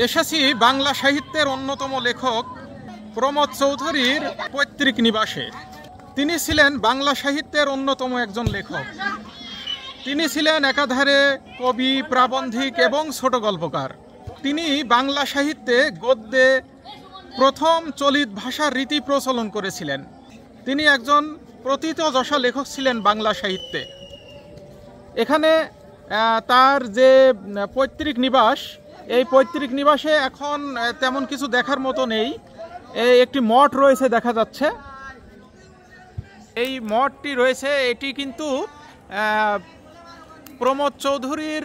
এসেছি বাংলা সাহিত্যের অন্যতম লেখক প্রমথ চৌধুরীর পৈতৃক নিবাসে। তিনি ছিলেন বাংলা সাহিত্যের অন্যতম একজন লেখক। তিনি ছিলেন একাধারে কবি, প্রাবন্ধিক এবং ছোট গল্পকার। তিনি বাংলা সাহিত্যে গদ্যে প্রথম চলিত ভাষার রীতি প্রচলন করেছিলেন। তিনি একজন প্রথিতযশা লেখক ছিলেন বাংলা সাহিত্যে। এখানে তার যে পৈতৃক নিবাস, এই পৈতৃক নিবাসে এখন তেমন কিছু দেখার মতো নেই। একটি মঠ রয়েছে দেখা যাচ্ছে। এই মঠটি রয়েছে, এটি কিন্তু প্রমথ চৌধুরীর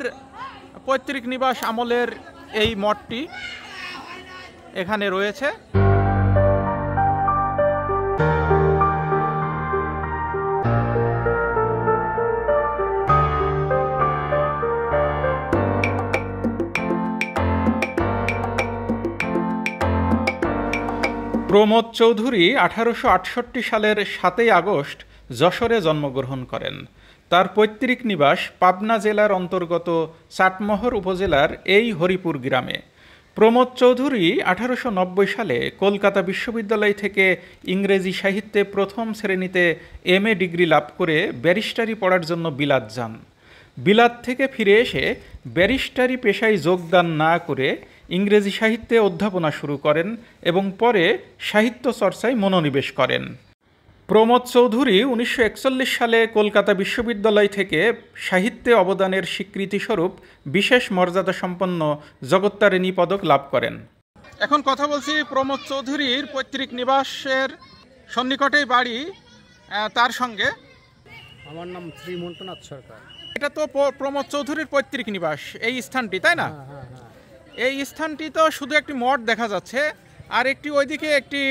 পৈতৃক নিবাস আমলের এই মঠটি এখানে রয়েছে। প্রমথ চৌধুরী 1868 সালের 7 আগস্ট যশোরে জন্মগ্রহণ করেন। তার পৈতৃক নিবাস পাবনা জেলার অন্তর্গত চাটমোহর উপজেলার এই হরিপুর গ্রামে। প্রমথ চৌধুরী 1890 সালে কলকাতা বিশ্ববিদ্যালয় থেকে ইংরেজি সাহিত্যে প্রথম শ্রেণীতে MA ডিগ্রি লাভ করে ব্যারিস্টারি পড়ার জন্য বিলাত যান। বিলাত থেকে ফিরে এসে ব্যারিস্টারি পেশায় যোগদান না করে ইংরেজি সাহিত্যে অধ্যাপনা শুরু করেন এবং পরে সাহিত্য চর্চায় মনোনিবেশ করেন। প্রমথ চৌধুরী 1941 সালে কলকাতা বিশ্ববিদ্যালয় থেকে সাহিত্যে অবদানের স্বীকৃতিস্বরূপ বিশেষ মর্যাদা সম্পন্ন জগত্তারিণী পদক লাভ করেন। এখন কথা বলছি প্রমথ চৌধুরীর পৈতৃক নিবাসের সন্নিকটেই বাড়ি, তার সঙ্গে। আমার নাম শ্রী মন্টুনাথ সরকার। এটা তো প্রমথ চৌধুরীর পৈতৃক নিবাস, এই স্থানটি, তাই না? এই স্থানটি তো শুধু একটি মঠ দেখা যাচ্ছে, আর একটি ওইদিকে একটি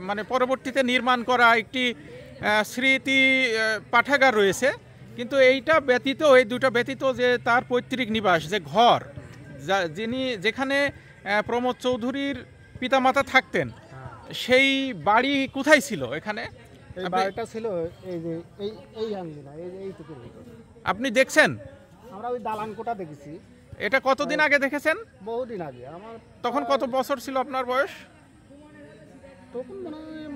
মানে পরবর্তীতে নির্মাণ করা একটি স্মৃতি পাঠাগার রয়েছে। কিন্তু এইটা ব্যতীত, এই দুটো ব্যতীত যে তার পৈতৃক নিবাস, যে ঘর, যেখানে প্রমথ চৌধুরীর পিতামাতা থাকতেন, সেই বাড়ি কোথায় ছিল? এখানে বাড়িটা ছিল এই যে এই আঙ্গিনা, এইটুকুর ভিতরে। আপনি দেখছেন? আমরা ওই দালান কোটা দেখেছি। এটা কতদিন আগে দেখেছেন? বহুদিন আগে। আমার তখন কত বছর ছিল আপনার বয়স? তখন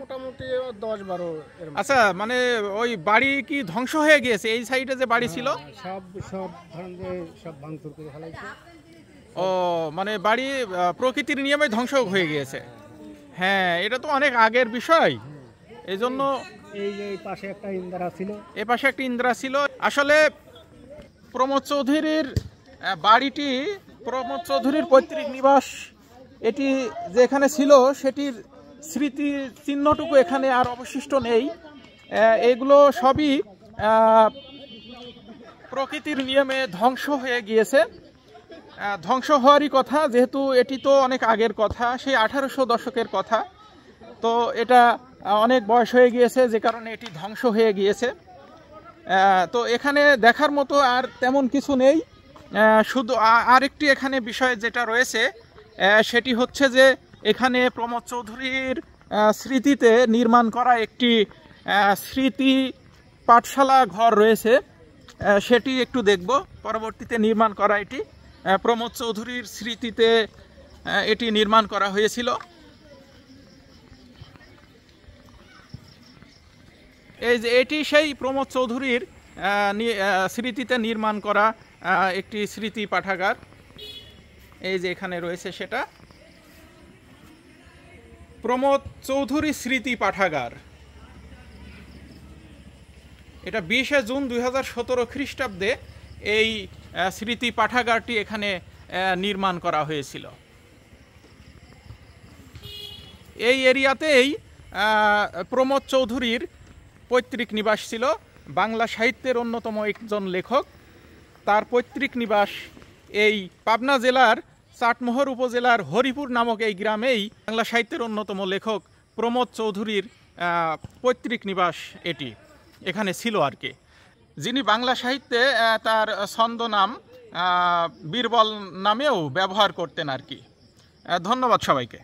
মোটামুটি 10-12 এর। আচ্ছা, মানে ওই বাড়ি কি ধ্বংস হয়ে গিয়েছে? এই সাইডে যে বাড়ি ছিল সব ধরেন যে সব ভাঙচুর করে ফেলাইছে। ও, মানে বাড়ি প্রকৃতির নিয়মে ধ্বংস হয়ে গিয়েছে। হ্যাঁ, এটা তো অনেক আগের বিষয়। এই জন্য এই যে পাশে একটা ইন্দিরা ছিল, এ পাশে একটা ইন্দিরা ছিল। আসলে প্রমথ চৌধুরীর বাড়িটি, প্রমথ চৌধুরীর পৈতৃক নিবাস, এটি যেখানে ছিল সেটির স্মৃতি চিহ্নটুকু এখানে আর অবশিষ্ট নেই। এগুলো সবই প্রকৃতির নিয়মে ধ্বংস হয়ে গিয়েছে। ধ্বংস হওয়ারই কথা, যেহেতু এটি তো অনেক আগের কথা, সেই 1800 দশকের কথা। তো এটা অনেক বয়স হয়ে গিয়েছে, যে কারণে এটি ধ্বংস হয়ে গিয়েছে। তো এখানে দেখার মতো আর তেমন কিছু নেই। শুধু আরেকটি এখানে বিষয় যেটা রয়েছে সেটি হচ্ছে যে এখানে প্রমথ চৌধুরীর স্মৃতিতে নির্মাণ করা একটি স্মৃতি পাঠশালা ঘর রয়েছে, সেটি একটু দেখব। পরবর্তীতে নির্মাণ করা এটি প্রমথ চৌধুরীর স্মৃতিতে এটি নির্মাণ করা হয়েছিল। এই যে এটি সেই প্রমথ চৌধুরীর স্মৃতিতে নির্মাণ করা একটি স্মৃতি পাঠাগার। এই যে এখানে রয়েছে সেটা, প্রমথ চৌধুরী স্মৃতি পাঠাগার। এটা 20 জুন 2017 খ্রিস্টাব্দে এই স্মৃতি পাঠাগারটি এখানে নির্মাণ করা হয়েছিল। এই এরিয়াতেই প্রমথ চৌধুরীর পৈতৃক নিবাস ছিল। বাংলা সাহিত্যের অন্যতম একজন লেখক। তার পৈতৃক নিবাস এই পাবনা জেলার চাটমোহর উপজেলার হরিপুর নামক এই গ্রামেই বাংলা সাহিত্যের অন্যতম লেখক প্রমথ চৌধুরীর পৈতৃক নিবাস এটি এখানে ছিল আর কি। যিনি বাংলা সাহিত্যে তার ছন্দ নাম বীরবল নামেও ব্যবহার করতেন আর কি। ধন্যবাদ সবাইকে।